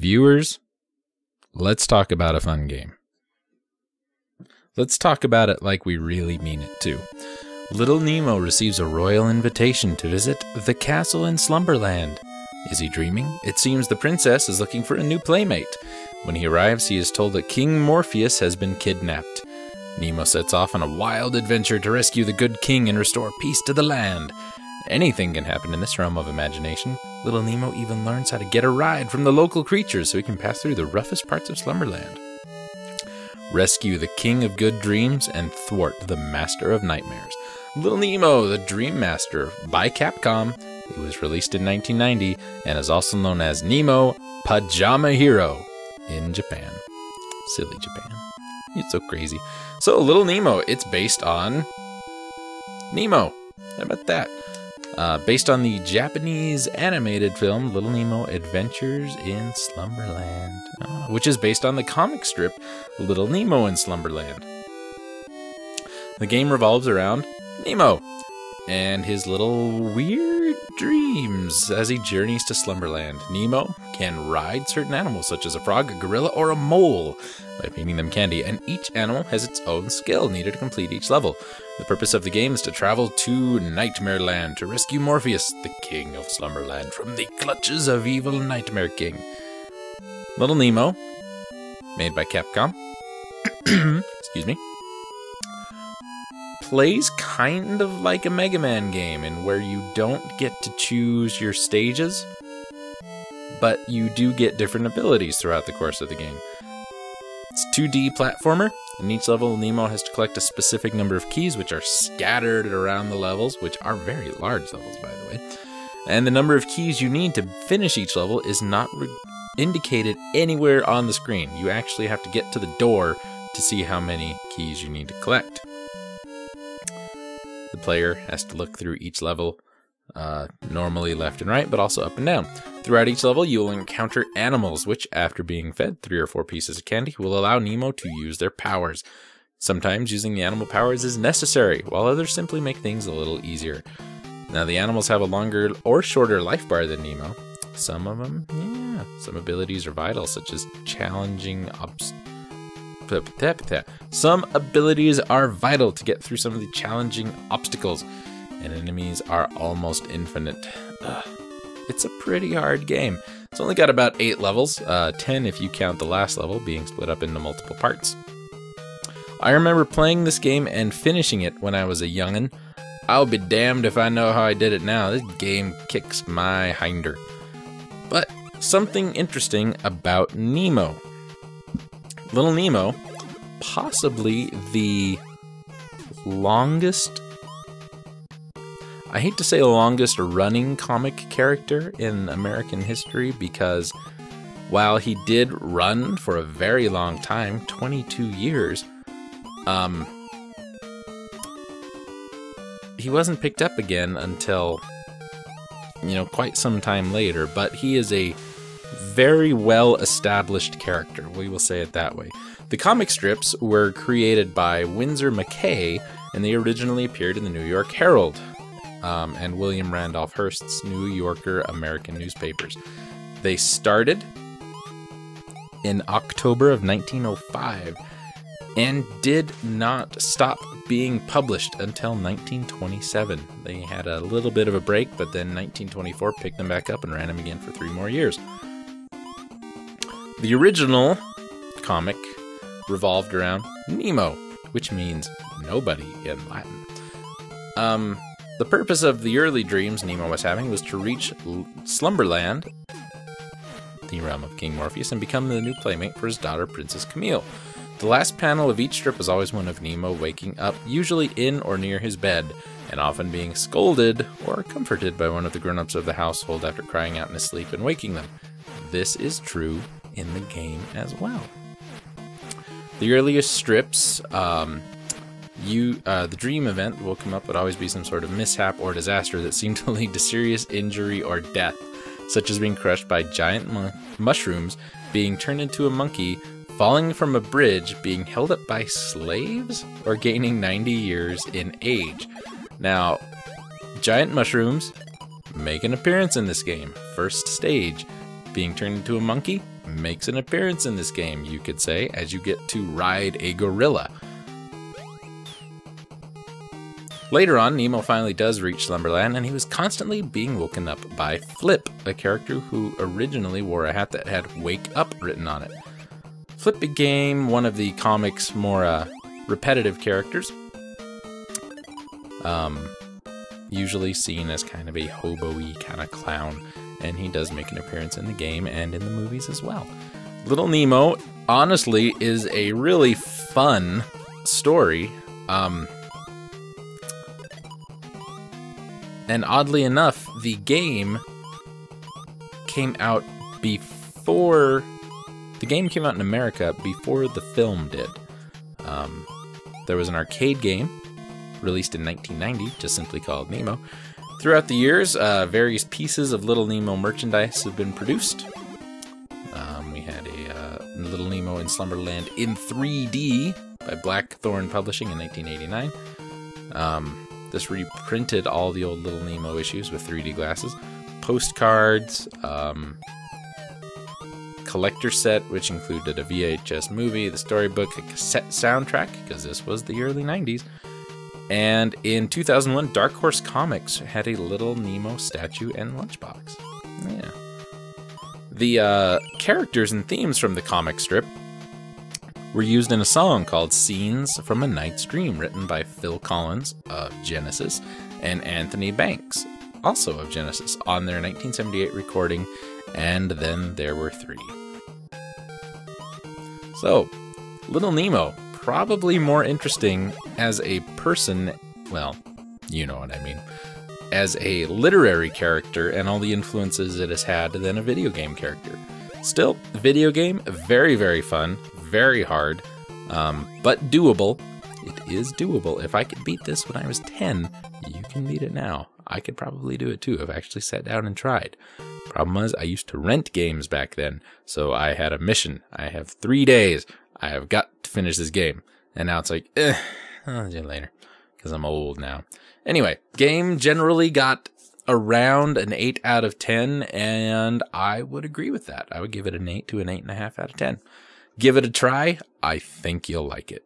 Viewers, let's talk about a fun game. Let's talk about it like we really mean it too. Little Nemo receives a royal invitation to visit the castle in Slumberland. Is he dreaming? It seems the princess is looking for a new playmate. When he arrives, he is told that King Morpheus has been kidnapped. Nemo sets off on a wild adventure to rescue the good king and restore peace to the land. Anything can happen in this realm of imagination. Little Nemo even learns how to get a ride from the local creatures so he can pass through the roughest parts of Slumberland. Rescue the king of good dreams and thwart the master of nightmares. Little Nemo, the Dream Master, by Capcom. It was released in 1990 and is also known as Nemo Pajama Hero in Japan. Silly Japan. It's so crazy. So Little Nemo, it's based on Nemo. How about that? Based on the Japanese animated film Little Nemo Adventures in Slumberland, which is based on the comic strip Little Nemo in Slumberland. The game revolves around Nemo and his little weird dreams as he journeys to Slumberland. Nemo can ride certain animals such as a frog, a gorilla, or a mole by feeding them candy, and each animal has its own skill needed to complete each level. The purpose of the game is to travel to Nightmare Land to rescue Morpheus, the king of Slumberland, from the clutches of evil Nightmare King. Little Nemo, made by Capcom, excuse me, plays kind of like a Mega Man game in where you don't get to choose your stages, but you do get different abilities throughout the course of the game. It's a 2D platformer. In each level, Nemo has to collect a specific number of keys, which are scattered around the levels, which are very large levels, by the way. And the number of keys you need to finish each level is not indicated anywhere on the screen. You actually have to get to the door to see how many keys you need to collect. The player has to look through each level, normally left and right, but also up and down. Throughout each level, you will encounter animals, which, after being fed 3 or 4 pieces of candy, will allow Nemo to use their powers. Sometimes using the animal powers is necessary, while others simply make things a little easier. Now, the animals have a longer or shorter life bar than Nemo. Some of them, some abilities are vital, such as challenging Some abilities are vital to get through some of the challenging obstacles, and enemies are almost infinite. It's a pretty hard game. It's only got about 8 levels, 10 if you count the last level being split up into multiple parts. I remember playing this game and finishing it when I was a youngin'. I'll be damned if I know how I did it now. This game kicks my hinder. But something interesting about Nemo. Little Nemo, possibly the longest, I hate to say longest running comic character in American history, because while he did run for a very long time, 22 years, he wasn't picked up again until, quite some time later, but he is a very well-established character, we will say it that way. The comic strips were created by Winsor McCay, and they originally appeared in the New York Herald and William Randolph Hearst's New Yorker American newspapers. They started in October of 1905 and did not stop being published until 1927. They had a little bit of a break, but then 1924 picked them back up and ran them again for 3 more years. The original comic revolved around Nemo, which means nobody in Latin. The purpose of the early dreams Nemo was having was to reach Slumberland, the realm of King Morpheus, and become the new playmate for his daughter, Princess Camille. The last panel of each strip was always one of Nemo waking up, usually in or near his bed, and often being scolded or comforted by one of the grown-ups of the household after crying out in his sleep and waking them. This is true in the game as well. The earliest strips, the dream event will come up would always be some sort of mishap or disaster that seemed to lead to serious injury or death, such as being crushed by giant mushrooms, being turned into a monkey, falling from a bridge, being held up by slaves, or gaining 90 years in age. Now, giant mushrooms make an appearance in this game. First stage, being turned into a monkey, makes an appearance in this game, you could say, as you get to ride a gorilla. Later on, Nemo finally does reach Slumberland, and he was constantly being woken up by Flip, a character who originally wore a hat that had "Wake Up" written on it. Flip became one of the comic's more repetitive characters, usually seen as kind of a hobo-y kind of clown, and he does make an appearance in the game and in the movies as well. Little Nemo, honestly, is a really fun story. And oddly enough, the game came out before... The game came out in America before the film did. There was an arcade game released in 1990, just simply called Nemo. Throughout the years, various pieces of Little Nemo merchandise have been produced. We had a Little Nemo in Slumberland in 3D by Blackthorn Publishing in 1989. This reprinted all the old Little Nemo issues with 3D glasses, postcards, collector set, which included a VHS movie, the storybook, a cassette soundtrack, because this was the early 90s. And in 2001, Dark Horse Comics had a Little Nemo statue and lunchbox. Yeah. The characters and themes from the comic strip were used in a song called Scenes from a Night's Dream, written by Phil Collins of Genesis and Anthony Banks, also of Genesis, on their 1978 recording, And Then There Were Three. So, Little Nemo, probably more interesting as a person, well, you know what I mean, as a literary character and all the influences it has had than a video game character. Still, video game, very, very fun, very hard, but doable. It is doable. If I could beat this when I was 10, you can beat it now. I could probably do it too. I've actually sat down and tried. Problem was, I used to rent games back then, so I had a mission. I have 3 days. I have got to finish this game. And now it's like, I'll do it later, because I'm old now. Anyway, game generally got around an 8 out of 10, and I would agree with that. I would give it an 8 to an 8.5 out of 10. Give it a try. I think you'll like it.